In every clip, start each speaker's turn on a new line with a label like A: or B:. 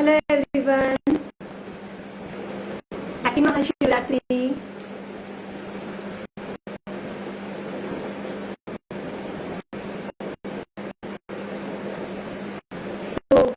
A: Hello everyone. Happy Mahashivratri. So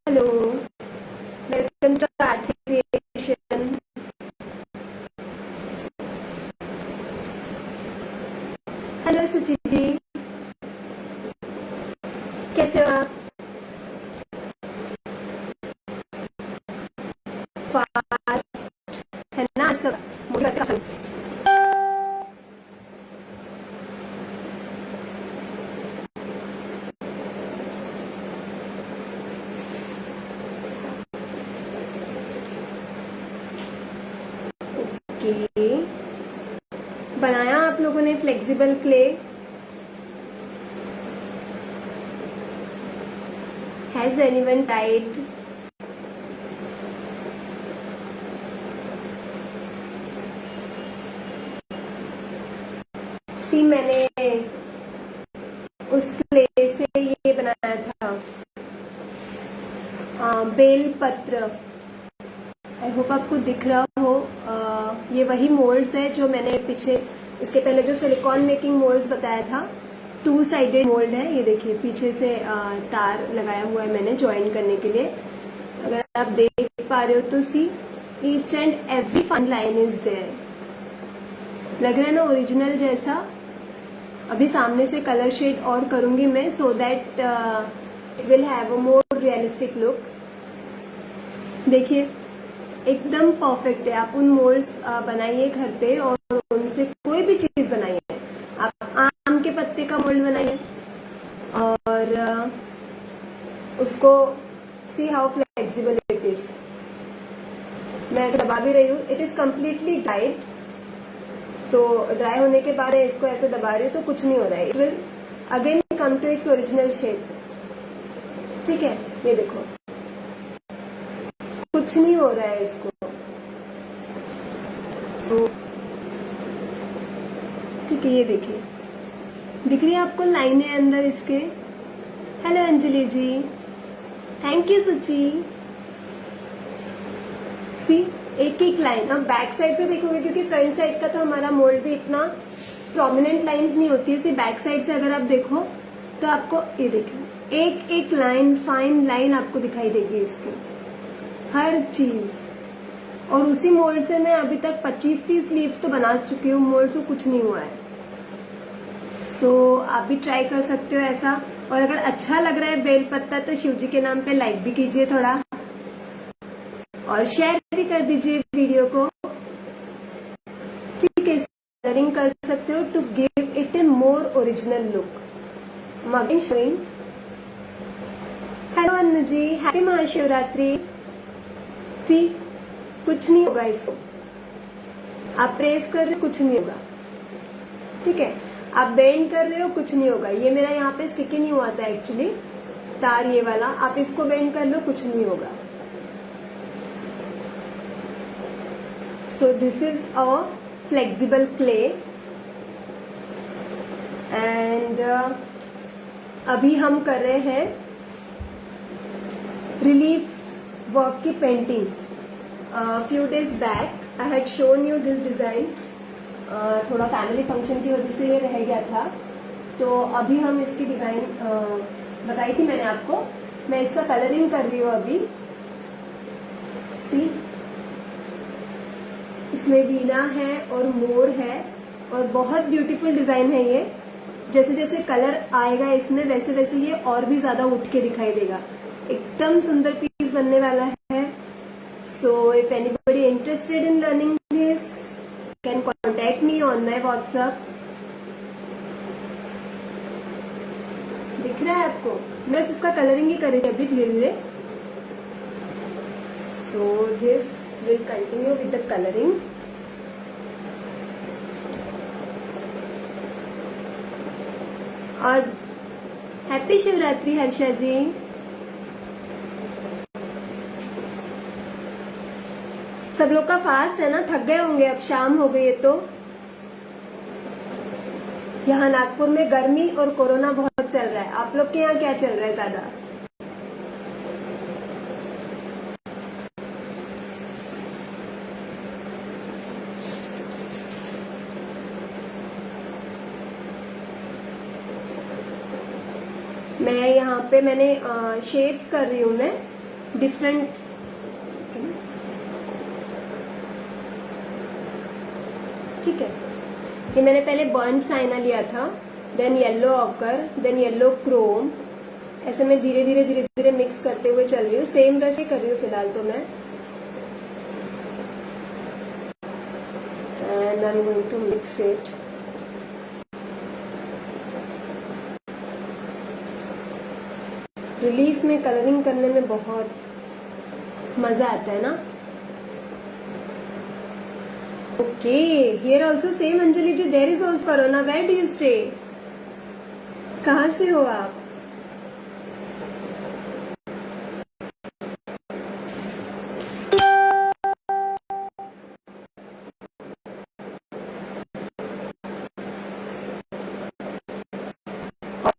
A: hello. Welcome to Arthi Creation. Hello सुची जी, कैसे हो आप? फास्ट है ना सब मुझे पसंद। ओके, बनाया आप लोगों ने flexible clay? Has anyone tried? सी मैंने उस क्ले से ये बनाया था बेल पत्र। आई होप आपको दिख रहा हो। ये वही मोल्ड्स है जो मैंने पीछे इसके पहले जो सिलिकॉन मेकिंग मोल्ड्स बताया था। 2 साइडेड मोल्ड है। ये देखिए पीछे से तार लगाया हुआ है मैंने ज्वाइन करने के लिए। अगर आप देख पा रहे हो तो see each and every fine line is there. लग रहा है ना ओरिजिनल जैसा। अभी सामने से कलर शेड और करूंगी मैं so that it will have a more realistic look. देखिए एकदम परफेक्ट है। आप उन मोल्ड्स बनाइए घर पे और उनसे कोई भी चीज बनाइए। आप आम के पत्ते का मोल्ड बनाइए और उसको see how flexible it is. मैं ऐसे दबा भी रही हूँ। इट इज कम्प्लीटली ड्राइड, तो ड्राई होने के बाद इसको ऐसे दबा रही हूँ तो कुछ नहीं हो रहा है। It will again come to its original shape. ठीक है, ये देखो कुछ नहीं हो रहा है इसको। सो ठीक है, ये देखिए दिख रही है आपको लाइनें अंदर इसके। Hello Anjali ji, thank you Suchi. सी एक एक लाइन। अब बैक साइड से देखोगे क्योंकि फ्रंट साइड का तो हमारा मोल्ड भी इतना प्रोमिनेंट लाइंस नहीं होती है। सी बैक साइड से अगर आप देखो तो आपको ये देखो एक एक लाइन फाइन लाइन आपको दिखाई देगी इसकी हर चीज। और उसी मोल्ड से मैं अभी तक 25-30 लीव्स तो बना चुकी हूँ। मोल्ड से कुछ नहीं हुआ है। सो आप भी ट्राई कर सकते हो ऐसा। और अगर अच्छा लग रहा है बेल पत्ता तो शिव जी के नाम पे लाइक भी कीजिए थोड़ा और शेयर भी कर दीजिए वीडियो को। ठीक है, कलरिंग कर सकते हो to give it a more original look. Again showing. Hello Anu ji, happy Mahashivratri. See कुछ नहीं होगा इसको। आप प्रेस कर रहे हो कुछ नहीं होगा। ठीक है, आप बेंड कर रहे हो कुछ नहीं होगा। ये मेरा यहाँ पे स्टिक ही नहीं हुआ था एक्चुअली तार ये वाला। आप इसको बेंड कर लो कुछ नहीं होगा। So this is a flexible clay and अभी हम कर रहे हैं रिलीफ वर्क की painting. Few days back I had shown you this design. थोड़ा फैमिली फंक्शन की वजह से ये रह गया था, तो अभी हम इसकी डिजाइन बताई थी मैंने आपको। मैं इसका कलरिंग कर रही हूँ अभी। सी इसमें वीणा है और मोर है और बहुत ब्यूटीफुल डिजाइन है ये। जैसे जैसे कलर आएगा इसमें वैसे वैसे ये और भी ज्यादा उठ के दिखाई देगा। एकदम सुंदर पीस बनने वाला है। So if anybody interested in learning this can contact me on my WhatsApp. दिख रहा है आपको? मैं बस इसका कलरिंग ही कर रही थी अभी धीरे धीरे। So this will continue with the और हैप्पी शिवरात्रि हर्षा जी। सब लोग का फास्ट है ना, थक गए होंगे, अब शाम हो गई है। तो यहाँ नागपुर में गर्मी और कोरोना बहुत चल रहा है। आप लोग के यहाँ क्या चल रहा है ज्यादा? मैं यहाँ पे मैंने शेड्स कर रही हूँ मैं डिफरेंट। ठीक है, ये मैंने पहले बर्न साइना लिया था, then yellow ochre, then yellow chrome. ऐसे मैं धीरे धीरे धीरे धीरे मिक्स करते हुए चल रही हूँ। सेम ब्रश ही कर रही हूँ फिलहाल तो मैं। And I am going to mix it. Relief में कलरिंग करने में बहुत मजा आता है ना। Okay, here also same Anjali ji, there is also corona. Where do you stay? कहाँ से हो आप?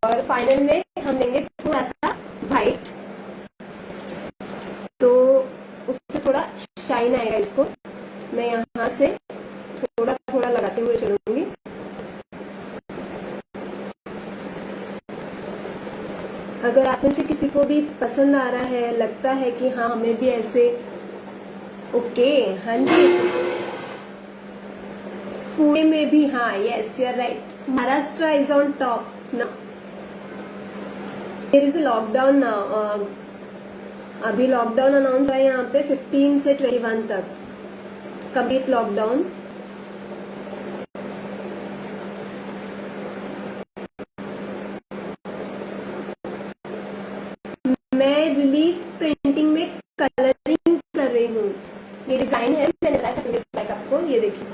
A: और फाइनल में हम लेंगे थोड़ा सा व्हाइट, तो उससे थोड़ा शाइन आएगा। इसको मैं यहाँ से थोड़ा थोड़ा लगाते हुए चलूंगी। अगर आप में से किसी को भी पसंद आ रहा है, लगता है कि हाँ हमें भी ऐसे, ओके, हाँ जी, पुणे में भी, हाँ, yes you are right, Maharashtra is on top ना। There is a lockdown now. अभी लॉकडाउन अनाउंस हुआ है यहाँ पे 15 से 21 तक, कंप्लीट लॉकडाउन। मैं रिलीफ पेंटिंग में कलरिंग कर रही हूँ। ये डिजाइन है, मैंने बताया आपको, ये देखिए,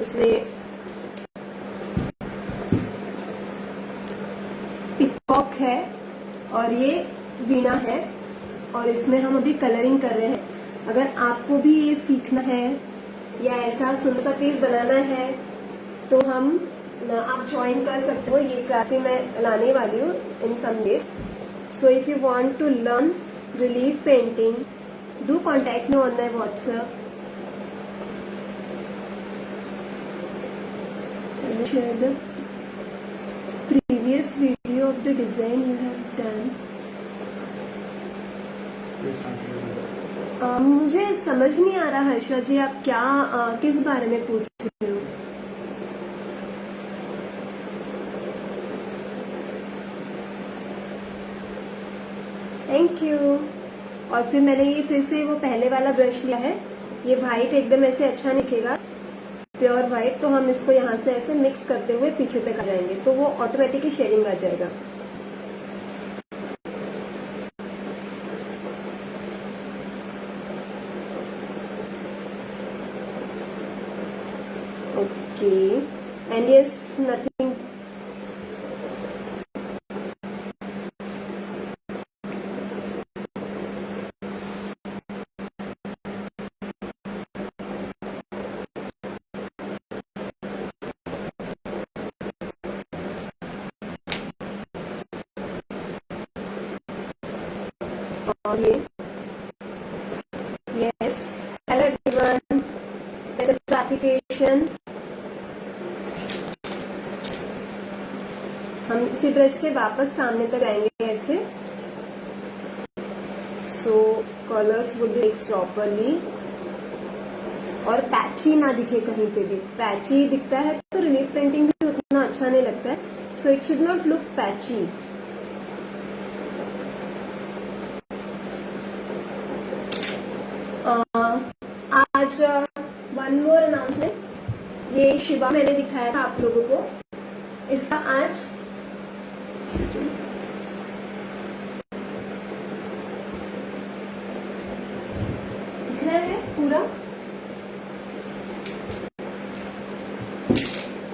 A: इसमें पिकॉक है और ये वीणा है, और इसमें हम अभी कलरिंग कर रहे हैं। अगर आपको भी ये सीखना है या ऐसा सुंदर सा पीस बनाना है तो आप ज्वाइन कर सकते हो। ये क्लास भी मैं लाने वाली हूँ in some days. So if you want to learn relief painting, do contact me on my WhatsApp. Can you share the previous video of the design you have done? मुझे समझ नहीं आ रहा हर्षा जी, आप क्या किस बारे में पूछ रहे हो? Thank you. और फिर मैंने ये फिर से वो पहले वाला ब्रश लिया है, ये व्हाइट एकदम ऐसे अच्छा निकलेगा, प्योर व्हाइट। तो हम इसको यहाँ से ऐसे मिक्स करते हुए पीछे तक आ जाएंगे, तो वो ऑटोमेटिकली शेडिंग आ जाएगा। Okay, and yes, nothing. और ये, यस, हेलो एवरीवन, क्लासिफिकेशन। हम इसी ब्रश से वापस सामने तक आएंगे ऐसे। सो कलर्स वुड मिक्स प्रॉपरली, और पैची ना दिखे कहीं पे भी। पैची दिखता है तो रिलीफ पेंटिंग भी उतना अच्छा नहीं लगता है। So it should not look patchy. आज वन मोर अनाउंसमेंट, ये शिवा मैंने दिखाया था आप लोगों को, इसका आज दिख रहा है पूरा,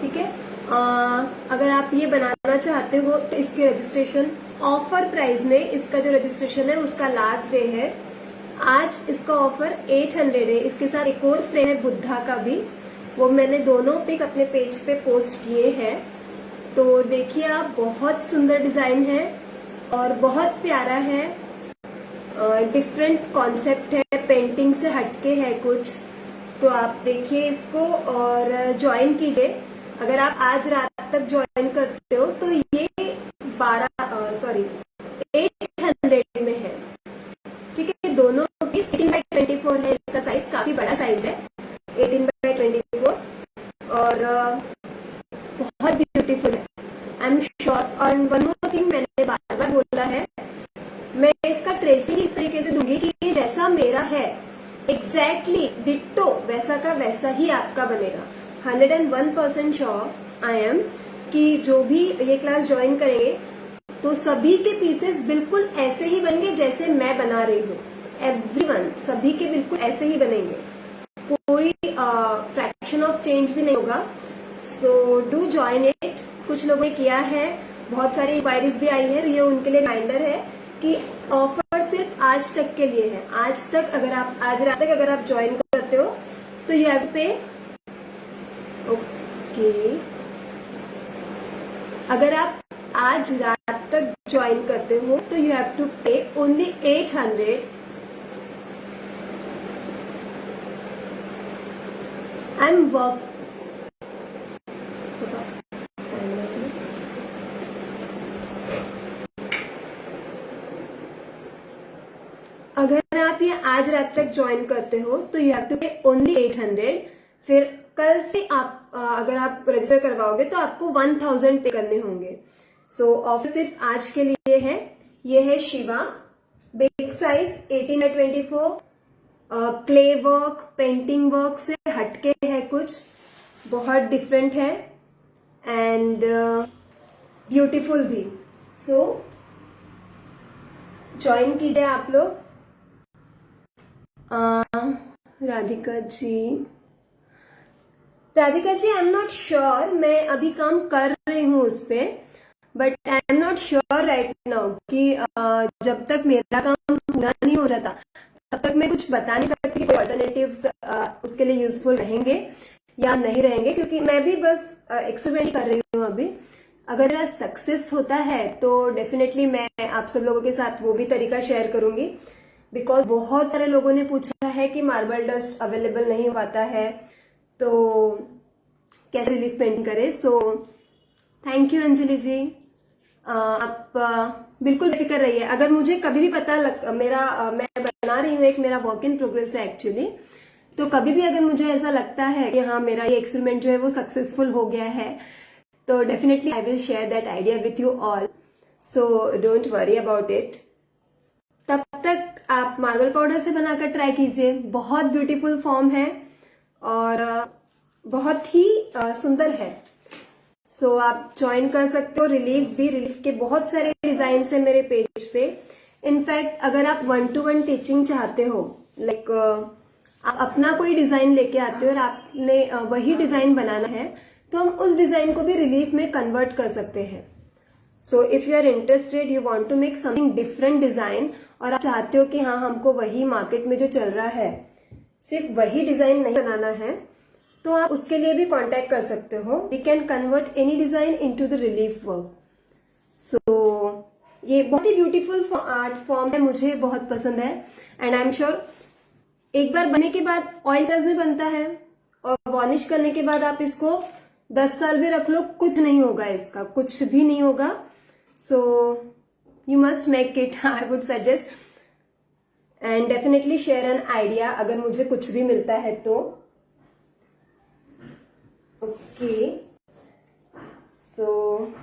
A: ठीक है। अगर आप ये बनाना चाहते हो तो इसके रजिस्ट्रेशन ऑफर प्राइस में, इसका जो रजिस्ट्रेशन है उसका लास्ट डे है आज। इसका ऑफर 800 है। इसके साथ एक और फ्रेम है बुद्धा का भी, वो मैंने दोनों पिक्स अपने पेज पे पोस्ट किए हैं। तो देखिए आप, बहुत सुंदर डिजाइन है और बहुत प्यारा है। डिफरेंट कॉन्सेप्ट है, पेंटिंग से हटके है कुछ। तो आप देखिए इसको और ज्वाइन कीजिए। अगर आप आज रात तक ज्वाइन करते हो तो ये 800 में है। ठीक है, दोनों पीस 18x24 है। इसका साइज काफी बड़ा साइज है, 18x24, और बहुत ब्यूटीफुल है, आई एम श्योर। और वन मोर थिंग, मैंने बार बार बोला है, मैं इसका ट्रेसिंग इस तरीके से दूंगी कि ये जैसा मेरा है एग्जैक्टली डिट्टो वैसा का वैसा ही आपका बनेगा। 101% श्योर आई एम कि जो भी ये क्लास ज्वाइन करेंगे तो सभी के पीसेस बिल्कुल ऐसे ही बनेंगे जैसे मैं बना रही हूँ। एवरीवन, सभी के बिल्कुल ऐसे ही बनेंगे, कोई फ्रैक्शन ऑफ चेंज भी नहीं होगा। सो डू ज्वाइन इट। कुछ लोगों ने किया है, बहुत सारी इंक्वायरीज भी आई है, तो ये उनके लिए रिमाइंडर है कि ऑफर सिर्फ आज तक के लिए है। आज तक अगर आप आज रात तक अगर आप ज्वाइन करते हो तो यू हैव टू पे। ओके, अगर आप आज रात तक ज्वाइन करते हो तो यू हैव टू पे ओनली 800। I am work. अगर आप ये आज रात तक ज्वाइन करते हो तो यू हैव टू पे ओनली 800। फिर कल से आप अगर आप रजिस्टर करवाओगे तो आपको 1000 पे करने होंगे। सो ऑफर सिर्फ आज के लिए है। ये है Shiva, big size 18x24, clay work, painting work से हटके है, कुछ बहुत डिफरेंट है एंड ब्यूटीफुल भी। सो ज्वाइन कीजिए आप लोग। Radhika ji, I am not sure, मैं अभी काम कर रही हूँ उस पर, but I am not sure right now कि जब तक मेरा काम पूरा नहीं हो जाता तब तक मैं कुछ बता नहीं सकती कि कोई ऑल्टरनेटिव्स उसके लिए यूजफुल रहेंगे या नहीं रहेंगे, क्योंकि मैं भी बस एक्सपेरिमेंट कर रही हूँ अभी। अगर मेरा सक्सेस होता है तो डेफिनेटली मैं आप सब लोगों के साथ वो भी तरीका शेयर करूंगी, बिकॉज बहुत सारे लोगों ने पूछा है कि मार्बल डस्ट अवेलेबल नहीं हो पाता है तो कैसे रिलीफ पेंटिंग करें। सो थैंक यू अंजलि जी, आप बिल्कुल बेफिक्र रहिए। अगर मुझे कभी भी पता मैं बना रही हूँ, एक मेरा वर्क इन प्रोग्रेस है एक्चुअली, तो कभी भी अगर मुझे ऐसा लगता है कि हाँ मेरा ये एक्सपेरिमेंट जो है वो सक्सेसफुल हो गया है तो definitely I will share that idea with you all. So don't worry about it. तब तक आप मार्बल पाउडर से बनाकर ट्राई कीजिए, बहुत ब्यूटीफुल फॉर्म है और बहुत ही सुंदर है। सो आप ज्वाइन कर सकते हो। रिलीफ के बहुत सारे डिजाइन है मेरे पेज पे। इनफैक्ट अगर आप 1-to-1 टीचिंग चाहते हो, लाइक आप अपना कोई डिजाइन लेके आते हो और आपने वही डिजाइन बनाना है, तो हम उस डिजाइन को भी रिलीफ में कन्वर्ट कर सकते हैं। So if you are interested, you want to make something different design, और आप चाहते हो कि हाँ हमको वही मार्केट में जो चल रहा है सिर्फ वही डिजाइन नहीं बनाना है, तो आप उसके लिए भी कांटेक्ट कर सकते हो। We can convert any design into the relief work. So ये बहुत ही ब्यूटीफुल आर्ट फॉर्म है, मुझे बहुत पसंद है एंड आई एम श्योर एक बार बनने के बाद ऑयल टच भी बनता है और वॉर्निश करने के बाद आप इसको 10 साल भी रख लो, कुछ नहीं होगा, इसका कुछ भी नहीं होगा। So you must make it, I would suggest, and definitely share an idea अगर मुझे कुछ भी मिलता है तो। Okay, so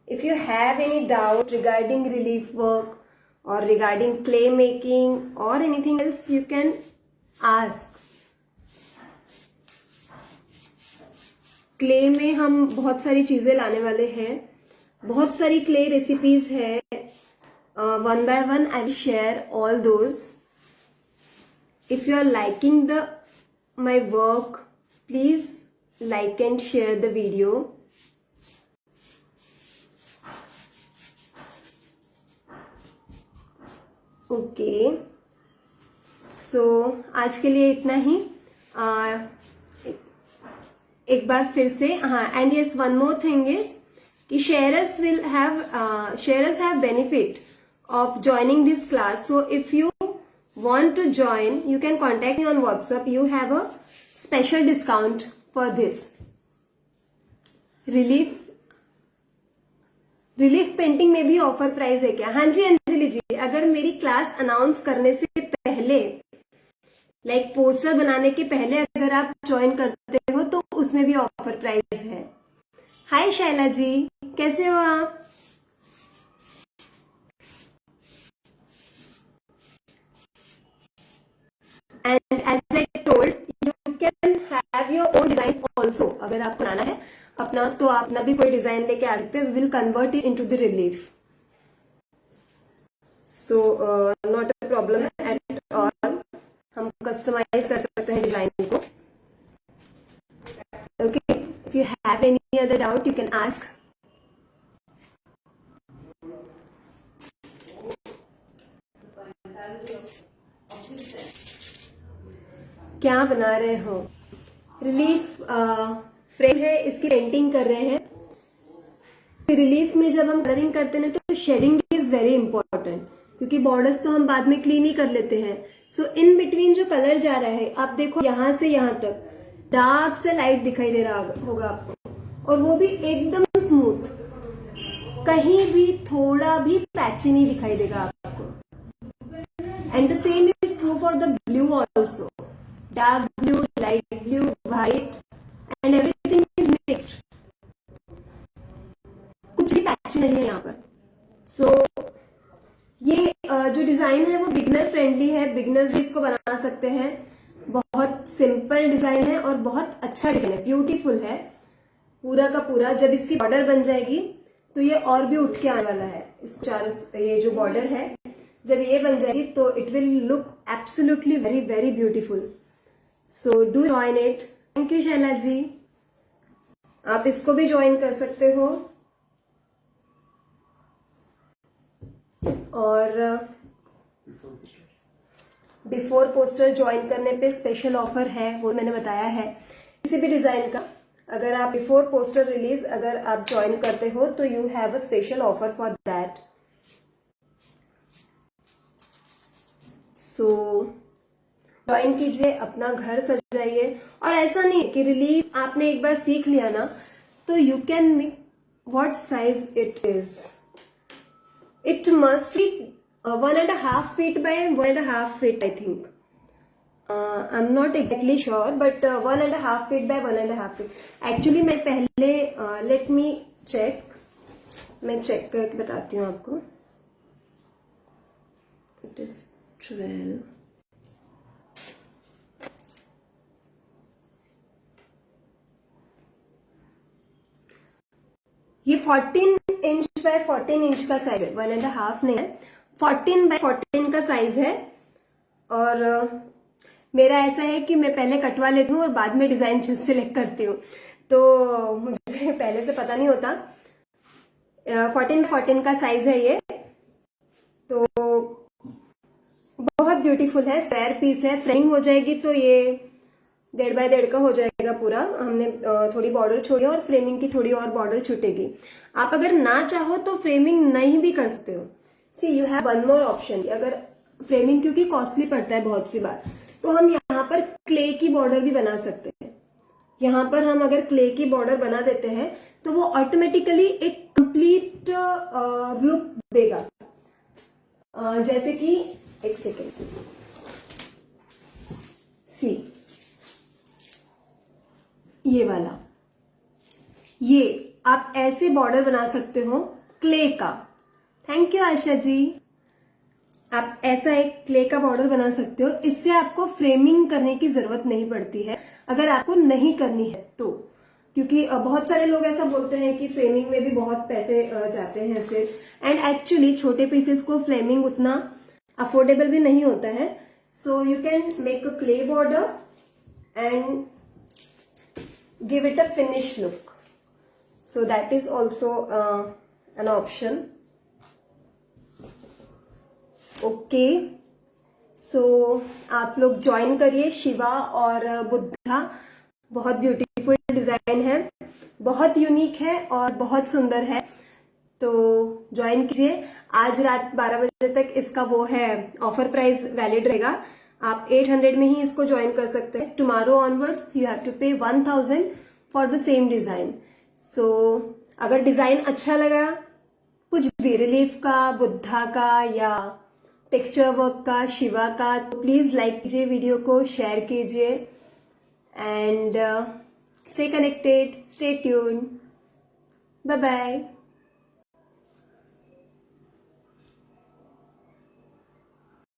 A: if you have any doubt regarding relief work or regarding clay making or anything else, you can ask. Clay में हम बहुत सारी चीजें लाने वाले हैं, बहुत सारी क्ले रेसिपीज है। One by one I will share all those. If you are liking the my work, please like and share the video. Okay so आज के लिए इतना ही. एक बार फिर से हाँ, and yes one more thing is कि sharers have benefit of joining this class. So if you want to join, you can contact me on WhatsApp. You have a special discount for this. Relief painting में भी offer price है क्या? हाँ जी अंजलि जी, अगर मेरी class announce करने से पहले लाइक पोस्टर बनाने के पहले अगर आप ज्वाइन करते हो तो उसमें भी ऑफर प्राइस है. हाय शैला जी, कैसे हो आप? And as I told you can have your own design also. अगर आपको बनाना है अपना तो आप अपना भी कोई डिजाइन लेके आ सकते हैं. We will convert it into the relief. So not a problem at all. हम कस्टमाइज कर सकते हैं डिजाइन को. Okay, if you have any other doubt you can ask. क्या बना रहे हो? रिलीफ फ्रेम है, इसकी पेंटिंग कर रहे हैं. रिलीफ में जब हम कलरिंग करते हैं तो शेडिंग इज वेरी इंपॉर्टेंट, क्योंकि बॉर्डर्स तो हम बाद में क्लीन ही कर लेते हैं. सो इन बिटवीन जो कलर जा रहा है, आप देखो यहां से यहां तक डार्क से लाइट दिखाई दे रहा होगा आपको, और वो भी एकदम स्मूथ. कहीं भी थोड़ा भी पैची नहीं दिखाई देगा आपको. And the same is true for the blue also. Dark blue, light blue, white and everything is mixed. कुछ भी पैच नहीं है यहाँ पर. सो ये जो डिजाइन है वो बिगनर फ्रेंडली है. बिगनर्स भी इसको बना सकते हैं. बहुत सिंपल डिजाइन है और बहुत अच्छा डिजाइन है, ब्यूटीफुल है पूरा का पूरा. जब इसकी बॉर्डर बन जाएगी तो ये और भी उठ के आने वाला है. इस चारों ये जो बॉर्डर है जब ये बन जाएगी तो it will look absolutely very very beautiful. So do join it. Thank you Shaila ji. आप इसको भी ज्वाइन कर सकते हो. और बिफोर पोस्टर ज्वाइन करने पे स्पेशल ऑफर है, वो मैंने बताया है. किसी भी डिजाइन का अगर आप बिफोर पोस्टर रिलीज अगर आप ज्वाइन करते हो तो you have a special offer for that. So join कीजिए, अपना घर सजाइए. और ऐसा नहीं कि रिलीफ आपने एक बार सीख लिया ना तो you can make what size it is. It must be 1.5 feet by 1.5 feet, I think. I'm not exactly sure, but 1.5 feet by 1.5 feet. Actually, मैं पहले let me check. मैं चेक करके बताती हूँ आपको. It is 12. ये 14 इंच बाय 14 इंच का size है. 1.5 नहीं है, 14 बाय 14 का साइज है. और मेरा ऐसा है कि मैं पहले कटवा लेती हूँ और बाद में डिजाइन सिलेक्ट करती हूँ, तो मुझे पहले से पता नहीं होता. 14 का साइज है ये. तो बहुत ब्यूटीफुल है. स्क्वायर पीस है. फ्रेमिंग हो जाएगी तो ये 1.5 बाय 1.5 का हो जाएगा पूरा. हमने थोड़ी बॉर्डर छोड़ी और फ्रेमिंग की थोड़ी और बॉर्डर छूटेगी. आप अगर ना चाहो तो फ्रेमिंग नहीं भी कर सकते हो. See you have one more option. अगर फ्रेमिंग क्योंकि कॉस्टली पड़ता है बहुत सी बार, तो हम यहाँ पर क्ले की बॉर्डर भी बना सकते हैं. यहाँ पर हम अगर क्ले की बॉर्डर बना देते हैं तो वो ऑटोमेटिकली एक कंप्लीट लुक देगा. जैसे कि एक सेकेंड, सी ये वाला, ये आप ऐसे बॉर्डर बना सकते हो क्ले का. Thank you Asha ji. आप ऐसा एक क्ले का बॉर्डर बना सकते हो. इससे आपको फ्रेमिंग करने की जरूरत नहीं पड़ती है अगर आपको नहीं करनी है तो. क्योंकि बहुत सारे लोग ऐसा बोलते हैं कि फ्रेमिंग में भी बहुत पैसे जाते हैं फिर. एंड एक्चुअली छोटे पीसेस को फ्रेमिंग उतना अफोर्डेबल भी नहीं होता है. So you can make a clay border and give it a finish look. So that is also an option. Okay so आप लोग ज्वाइन करिए शिवा और बुद्धा, बहुत ब्यूटीफुल डिजाइन है, बहुत यूनिक है और बहुत सुंदर है, तो ज्वाइन कीजिए। आज रात 12 बजे तक इसका वो है ऑफर प्राइस वैलिड रहेगा, आप 800 में ही इसको ज्वाइन कर सकते हैं। Tomorrow onwards you have to pay 1000 for the same design. So अगर डिजाइन अच्छा लगा, कुछ भी रिलीफ का, बुद्धा का या टेक्सचर वर्क का, शिवा का, तो प्लीज लाइक कीजिए, वीडियो को शेयर कीजिए and stay connected, stay tuned, bye bye.